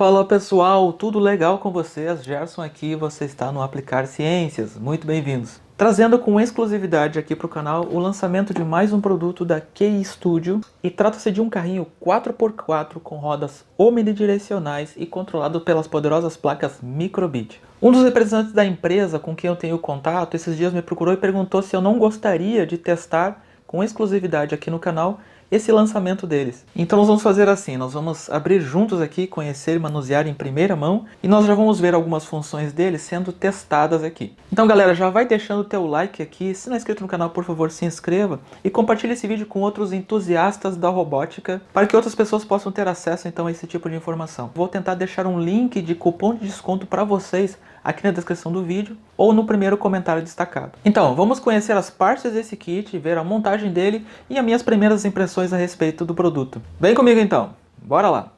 Fala pessoal, tudo legal com vocês? Gerson aqui, você está no Aplicar Ciências, muito bem-vindos. Trazendo com exclusividade aqui para o canal o lançamento de mais um produto da Key Studio e trata-se de um carrinho 4x4 com rodas omnidirecionais e controlado pelas poderosas placas Microbit. Um dos representantes da empresa com quem eu tenho contato esses dias me procurou e perguntou se eu não gostaria de testar com exclusividade aqui no canal esse lançamento deles. Então nós vamos fazer assim, nós vamos abrir juntos aqui, conhecer e manusear em primeira mão e nós já vamos ver algumas funções deles sendo testadas aqui. Então galera, já vai deixando o teu like aqui, se não é inscrito no canal, por favor, se inscreva e compartilhe esse vídeo com outros entusiastas da robótica para que outras pessoas possam ter acesso então a esse tipo de informação. Vou tentar deixar um link de cupom de desconto para vocês aqui na descrição do vídeo ou no primeiro comentário destacado. Então, vamos conhecer as partes desse kit, ver a montagem dele e as minhas primeiras impressões a respeito do produto. Vem comigo então, bora lá!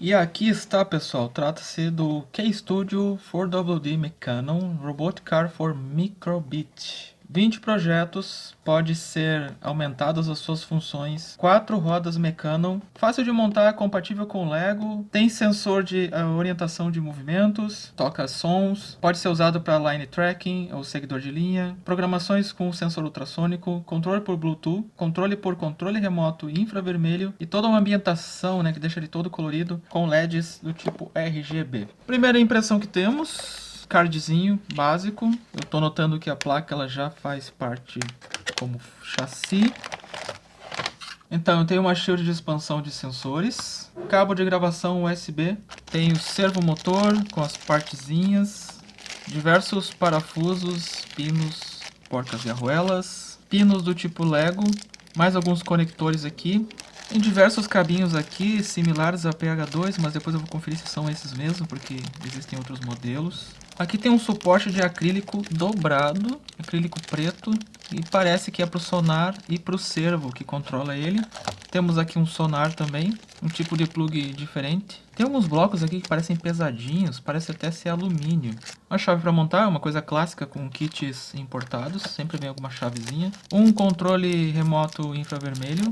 E aqui está, pessoal, trata-se do Key Studio 4WD Mecanon Robot Car for Microbit. 20 projetos, pode ser aumentadas as suas funções, 4 rodas Mecanon, fácil de montar, compatível com Lego, tem sensor de orientação de movimentos, toca sons, pode ser usado para line tracking ou seguidor de linha, programações com sensor ultrassônico, controle por Bluetooth, controle por controle remoto infravermelho e toda uma ambientação, né, que deixa ele todo colorido com LEDs do tipo RGB. Primeira impressão que temos, cardzinho básico. Eu tô notando que a placa ela já faz parte como chassi. Então eu tenho uma shield de expansão de sensores, cabo de gravação USB, tem o servomotor com as partezinhas, diversos parafusos, pinos, porcas e arruelas, pinos do tipo Lego, mais alguns conectores aqui. Tem diversos cabinhos aqui, similares a PH2, mas depois eu vou conferir se são esses mesmo, porque existem outros modelos. Aqui tem um suporte de acrílico dobrado, acrílico preto, e parece que é para o sonar e para o servo que controla ele. Temos aqui um sonar também, um tipo de plug diferente. Tem alguns blocos aqui que parecem pesadinhos, parece até ser alumínio. Uma chave para montar, uma coisa clássica com kits importados, sempre vem alguma chavezinha. Um controle remoto infravermelho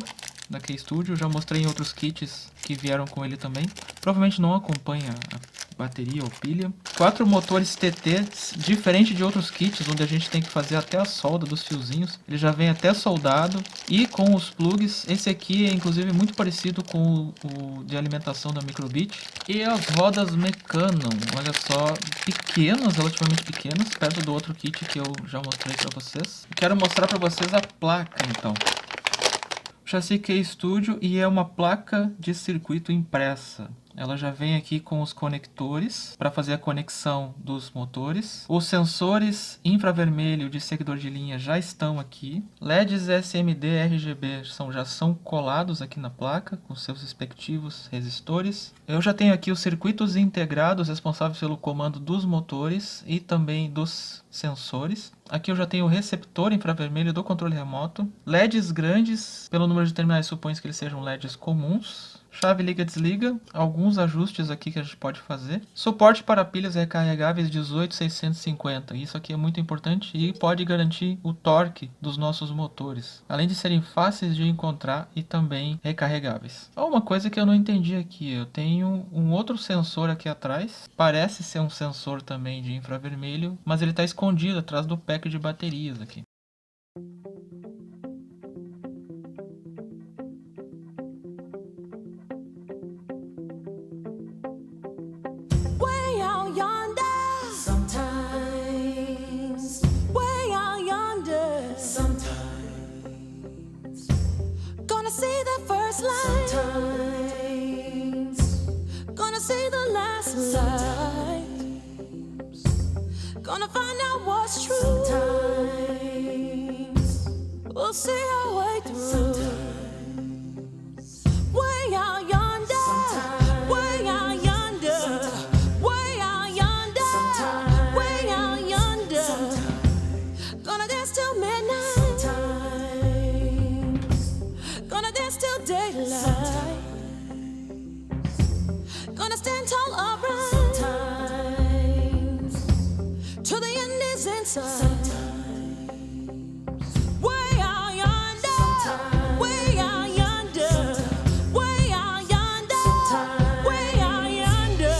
da Key Studio, já mostrei em outros kits que vieram com ele também. Provavelmente não acompanha a bateria ou pilha. 4 motores TT, diferente de outros kits onde a gente tem que fazer até a solda dos fiozinhos. Ele já vem até soldado e com os plugs. Esse aqui é inclusive muito parecido com o de alimentação da Microbit. E as rodas Mecanon, olha só, pequenas, relativamente pequenas, perto do outro kit que eu já mostrei para vocês. Quero mostrar para vocês a placa então. Chassi Key Studio e é uma placa de circuito impressa. Ela já vem aqui com os conectores para fazer a conexão dos motores. Os sensores infravermelho de seguidor de linha já estão aqui. LEDs SMD RGB já são colados aqui na placa com seus respectivos resistores. Eu já tenho aqui os circuitos integrados responsáveis pelo comando dos motores e também dos sensores. Aqui eu já tenho o receptor infravermelho do controle remoto. LEDs grandes, pelo número de terminais supõe-se que eles sejam LEDs comuns. Chave liga-desliga, alguns ajustes aqui que a gente pode fazer. Suporte para pilhas recarregáveis 18650, isso aqui é muito importante e pode garantir o torque dos nossos motores, além de serem fáceis de encontrar e também recarregáveis. Uma coisa que eu não entendi aqui, eu tenho um outro sensor aqui atrás, parece ser um sensor também de infravermelho, mas ele está escondido atrás do pack de baterias aqui. Gonna find out what's true. Sometimes we'll see our way through. Sometimes way out yonder, way out yonder, way out yonder. inside. Way out yonder, way out yonder, way out yonder, way out yonder,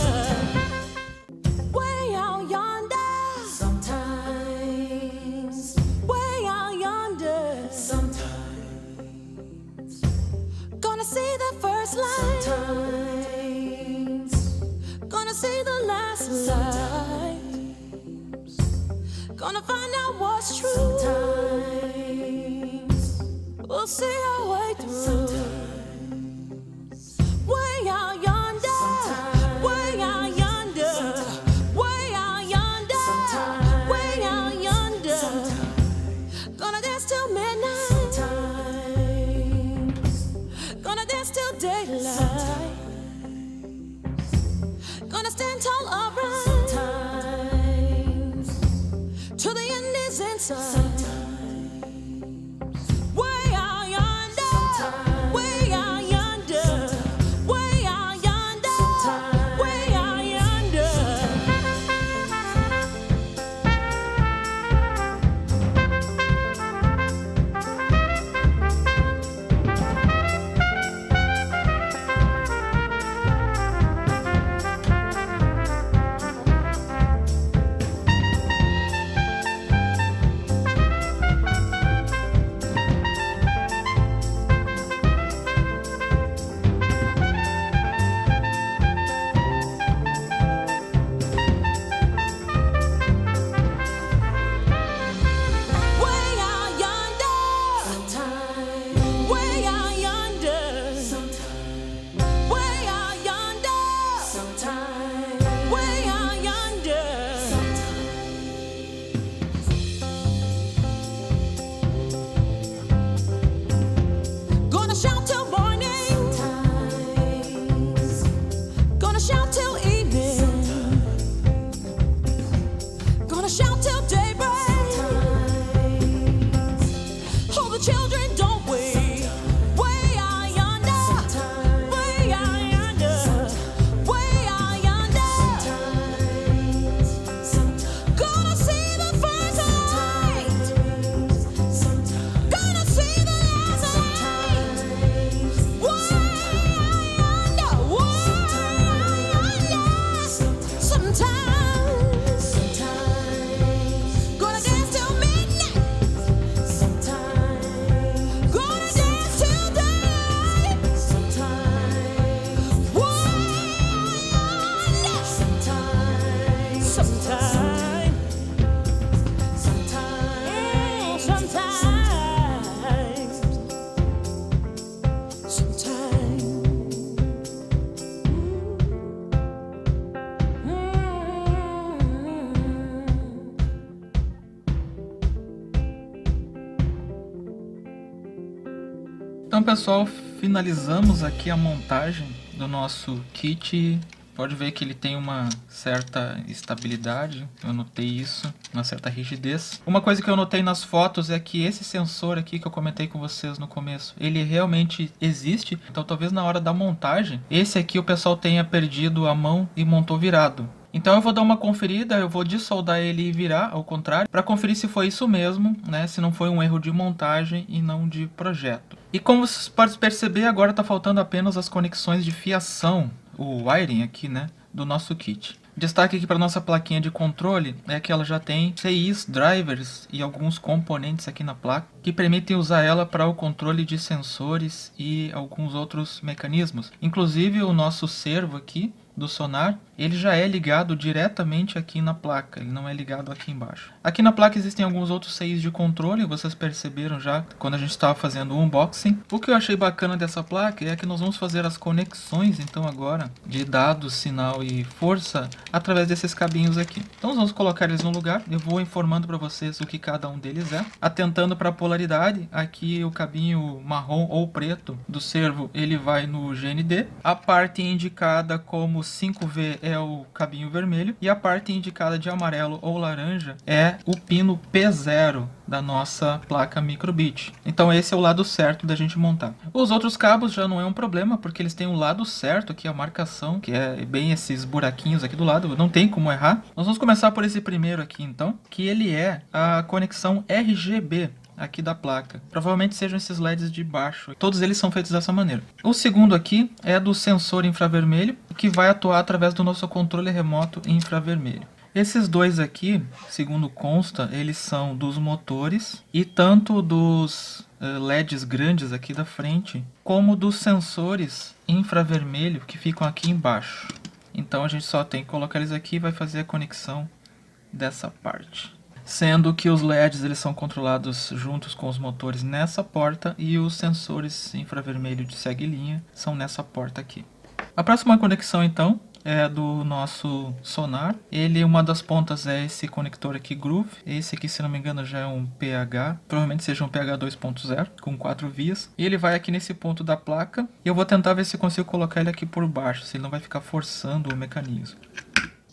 way out yonder. Sometimes, way out yonder. Sometimes, gonna see the first light. Sometimes, gonna see the last light. Gonna find out what's true. Sometimes, we'll see our way through. Way out yonder, way out yonder, way out yonder, way out yonder. Gonna dance till midnight. Gonna dance till daylight. Gonna stand tall upright. Till the end is inside. Way out yonder, way out yonder, way out yonder, way out yonder. Way out yonder, way out yonder, way out yonder, way out yonder. Gonna shout till morning, gonna shout till evening, gonna shout till daybreak. All the children don't wait. Way out yonder, way out yonder, way out yonder. Gonna see the first light. Gonna see the last light. Way out yonder, way out yonder. Sometimes, gonna dance till midnight. Gonna dance till daylight. Way out yonder. Sometime, sometimes. Então, pessoal, finalizamos aqui a montagem do nosso kit. Pode ver que ele tem uma certa estabilidade, eu notei isso, uma certa rigidez. Uma coisa que eu notei nas fotos é que esse sensor aqui que eu comentei com vocês no começo, ele realmente existe. Então talvez na hora da montagem, esse aqui o pessoal tenha perdido a mão e montou virado. Então eu vou dar uma conferida, eu vou dessoldar ele e virar ao contrário, para conferir se foi isso mesmo, né? Se não foi um erro de montagem e não de projeto. E como vocês podem perceber, agora está faltando apenas as conexões de fiação, o wiring aqui, né, do nosso kit. Destaque aqui para nossa plaquinha de controle é que ela já tem 6 drivers e alguns componentes aqui na placa que permitem usar ela para o controle de sensores e alguns outros mecanismos. Inclusive o nosso servo aqui do sonar, ele já é ligado diretamente aqui na placa, ele não é ligado aqui embaixo. Aqui na placa existem alguns outros seios de controle, vocês perceberam já quando a gente estava fazendo o unboxing. O que eu achei bacana dessa placa é que nós vamos fazer as conexões, então agora, de dados, sinal e força, através desses cabinhos aqui. Então vamos colocar eles no lugar, eu vou informando para vocês o que cada um deles é. Atentando para a polaridade, aqui o cabinho marrom ou preto do servo, ele vai no GND. A parte indicada como 5V é o cabinho vermelho e a parte indicada de amarelo ou laranja é o pino P0 da nossa placa Microbit. Então esse é o lado certo da gente montar. Os outros cabos já não é um problema, porque eles têm o lado certo aqui, a marcação, que é bem esses buraquinhos aqui do lado, não tem como errar. Nós vamos começar por esse primeiro aqui então, que ele é a conexão RGB aqui da placa. Provavelmente sejam esses LEDs de baixo. Todos eles são feitos dessa maneira. O segundo aqui é do sensor infravermelho, que vai atuar através do nosso controle remoto infravermelho. Esses dois aqui, segundo consta, eles são dos motores e tanto dos LEDs grandes aqui da frente, como dos sensores infravermelho que ficam aqui embaixo. Então a gente só tem que colocar eles aqui e vai fazer a conexão dessa parte. Sendo que os LEDs eles são controlados juntos com os motores nessa porta e os sensores infravermelho de segue-linha são nessa porta aqui. A próxima conexão então é do nosso sonar. Uma das pontas é esse conector aqui Groove. Esse aqui, se não me engano, já é um PH. Provavelmente seja um PH 2.0 com 4 vias. E ele vai aqui nesse ponto da placa. E eu vou tentar ver se consigo colocar ele aqui por baixo, se ele não vai ficar forçando o mecanismo.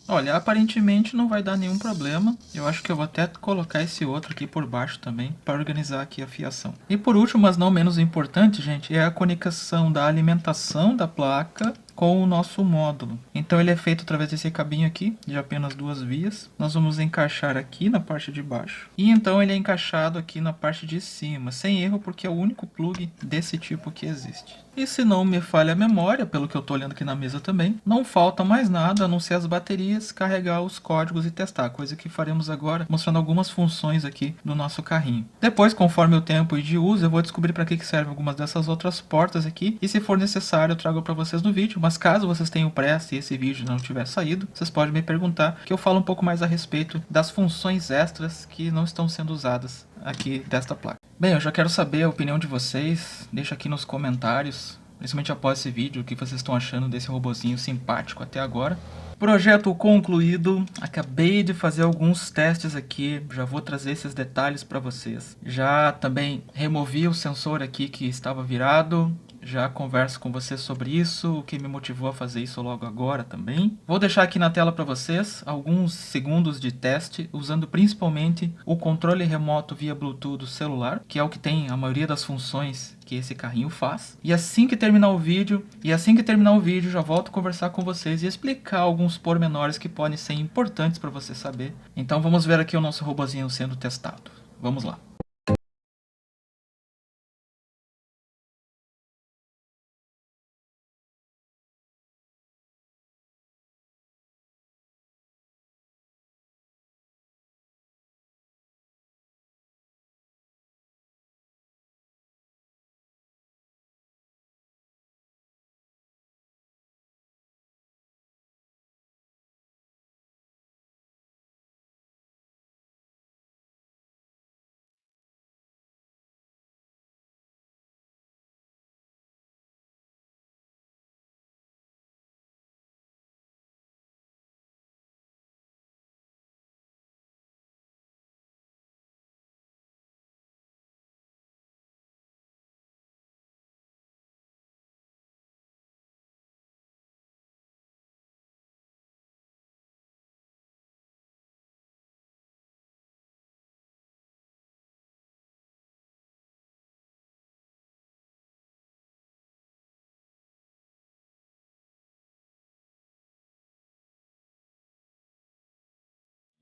Olha, aparentemente não vai dar nenhum problema. Eu acho que eu vou até colocar esse outro aqui por baixo também, para organizar aqui a fiação. E por último, mas não menos importante, gente, é a conexão da alimentação da placa com o nosso módulo. Então ele é feito através desse cabinho aqui, de apenas 2 vias. Nós vamos encaixar aqui na parte de baixo. E então ele é encaixado aqui na parte de cima, sem erro, porque é o único plug desse tipo que existe. E se não me falha a memória, pelo que eu estou olhando aqui na mesa também, não falta mais nada a não ser as baterias, carregar os códigos e testar, coisa que faremos agora, mostrando algumas funções aqui do nosso carrinho. Depois, conforme o tempo e de uso, eu vou descobrir para que servem algumas dessas outras portas aqui, e se for necessário eu trago para vocês no vídeo, mas caso vocês tenham pressa e esse vídeo não tiver saído, vocês podem me perguntar, que eu falo um pouco mais a respeito das funções extras que não estão sendo usadas aqui desta placa. Bem, eu já quero saber a opinião de vocês, deixa aqui nos comentários, principalmente após esse vídeo, o que vocês estão achando desse robozinho simpático até agora. Projeto concluído, acabei de fazer alguns testes aqui, já vou trazer esses detalhes para vocês. Já também removi o sensor aqui que estava virado, já converso com vocês sobre isso, o que me motivou a fazer isso logo agora também. Vou deixar aqui na tela para vocês alguns segundos de teste, usando principalmente o controle remoto via Bluetooth do celular, que é o que tem a maioria das funções que esse carrinho faz. E assim que terminar o vídeo, já volto a conversar com vocês e explicar alguns pormenores que podem ser importantes para você saber. Então vamos ver aqui o nosso robozinho sendo testado. Vamos lá.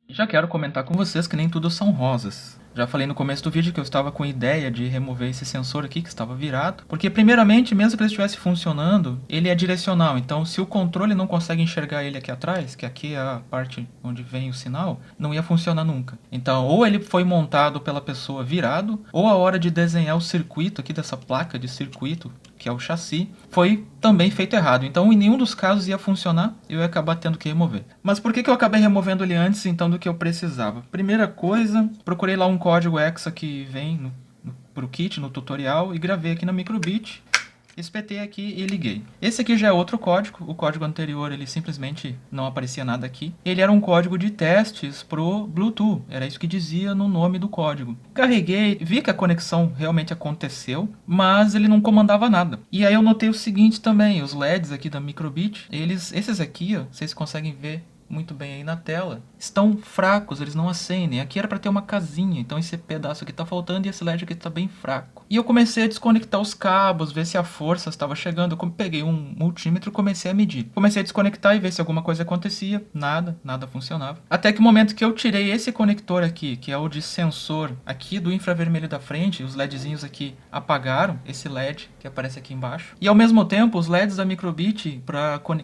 Já quero comentar com vocês que nem tudo são rosas. Já falei no começo do vídeo que eu estava com a ideia de remover esse sensor aqui que estava virado, porque primeiramente, mesmo que ele estivesse funcionando, ele é direcional, então se o controle não consegue enxergar ele aqui atrás, que aqui é a parte onde vem o sinal, não ia funcionar nunca. Então ou ele foi montado pela pessoa virado, ou a hora de desenhar o circuito aqui dessa placa de circuito, que é o chassi, foi também feito errado. Então em nenhum dos casos ia funcionar e eu ia acabar tendo que remover. Mas por que eu acabei removendo ele antes então do que eu precisava? Primeira coisa, procurei lá um código hexa que vem pro kit, no tutorial, e gravei aqui na Microbit. espetei aqui e liguei. Esse aqui já é outro código. O código anterior, ele simplesmente não aparecia nada aqui. Ele era um código de testes pro Bluetooth. Era isso que dizia no nome do código. Carreguei, vi que a conexão realmente aconteceu, mas ele não comandava nada. E aí eu notei o seguinte também, os LEDs aqui da Microbit, esses aqui, ó, vocês conseguem ver muito bem aí na tela, estão fracos, eles não acendem. Aqui era para ter uma casinha, então esse pedaço aqui tá faltando e esse LED aqui tá bem fraco. E eu comecei a desconectar os cabos, ver se a força estava chegando. Eu peguei um multímetro e comecei a medir. Comecei a desconectar e ver se alguma coisa acontecia. Nada funcionava. Até que o momento que eu tirei esse conector aqui, que é o de sensor aqui do infravermelho da frente, os LEDzinhos aqui apagaram, esse LED que aparece aqui embaixo. E ao mesmo tempo, os LEDs da Microbit,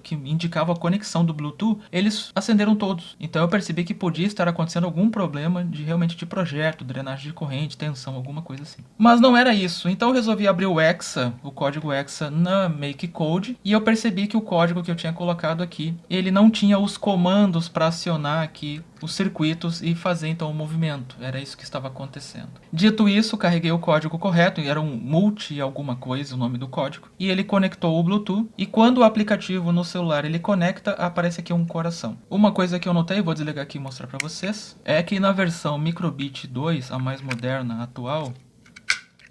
que indicavam a conexão do Bluetooth, eles acenderam todos. Então eu percebi que podia estar acontecendo algum problema realmente de projeto, drenagem de corrente, tensão, alguma coisa assim. Mas não era isso. Então eu resolvi abrir o Hexa, o código Hexa na MakeCode, e eu percebi que o código que eu tinha colocado aqui, ele não tinha os comandos para acionar aqui os circuitos e fazer então o movimento. Era isso que estava acontecendo. Dito isso, carreguei o código correto, era um multi alguma coisa o nome do código, e ele conectou o Bluetooth, e quando o aplicativo no celular ele conecta, aparece aqui um coração. Uma coisa que eu notei, vou desligar aqui e mostrar para vocês, é que na versão Microbit 2, a mais moderna, atual,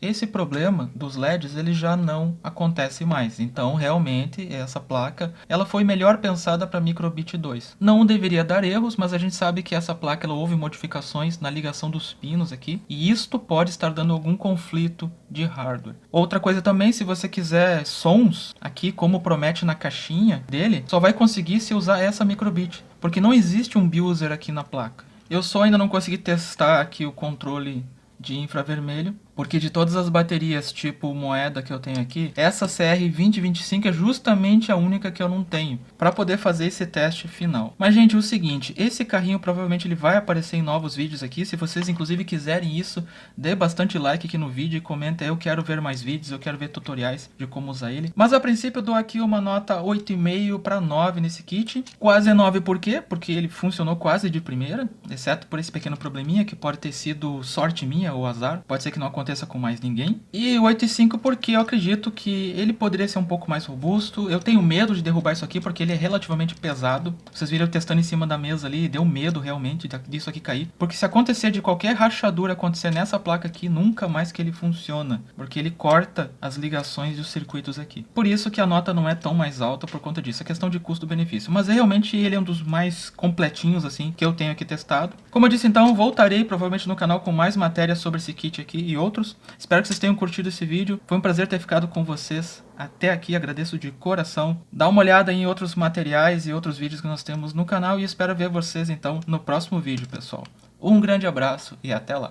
esse problema dos LEDs ele já não acontece mais. Então, realmente, essa placa ela foi melhor pensada para Microbit 2. Não deveria dar erros, mas a gente sabe que essa placa ela houve modificações na ligação dos pinos aqui, e isto pode estar dando algum conflito de hardware. Outra coisa também, se você quiser sons, aqui como promete na caixinha dele, só vai conseguir se usar essa Microbit, porque não existe um Buser aqui na placa. Eu só ainda não consegui testar aqui o controle de infravermelho, porque de todas as baterias tipo moeda que eu tenho aqui, essa CR2025 é justamente a única que eu não tenho, para poder fazer esse teste final. Mas gente, o seguinte, esse carrinho provavelmente ele vai aparecer em novos vídeos aqui, se vocês inclusive quiserem isso, dê bastante like aqui no vídeo e comenta, eu quero ver mais vídeos, eu quero ver tutoriais de como usar ele. Mas a princípio eu dou aqui uma nota 8,5 para 9 nesse kit, quase 9 por quê? Porque ele funcionou quase de primeira, exceto por esse pequeno probleminha que pode ter sido sorte minha ou azar, pode ser que não aconteça com mais ninguém. E 8,5 porque eu acredito que ele poderia ser um pouco mais robusto. Eu tenho medo de derrubar isso aqui porque ele é relativamente pesado. Vocês viram eu testando em cima da mesa ali, deu medo realmente disso aqui cair. Porque se acontecer de qualquer rachadura acontecer nessa placa aqui, nunca mais que ele funciona, porque ele corta as ligações dos circuitos aqui. Por isso que a nota não é tão mais alta por conta disso, é questão de custo-benefício. Mas realmente ele é um dos mais completinhos assim que eu tenho aqui testado. Como eu disse então, voltarei provavelmente no canal com mais matérias sobre esse kit aqui e outros. Espero que vocês tenham curtido esse vídeo. Foi um prazer ter ficado com vocês até aqui. Agradeço de coração. Dá uma olhada em outros materiais e outros vídeos que nós temos no canal. E espero ver vocês então no próximo vídeo, pessoal. Um grande abraço e até lá.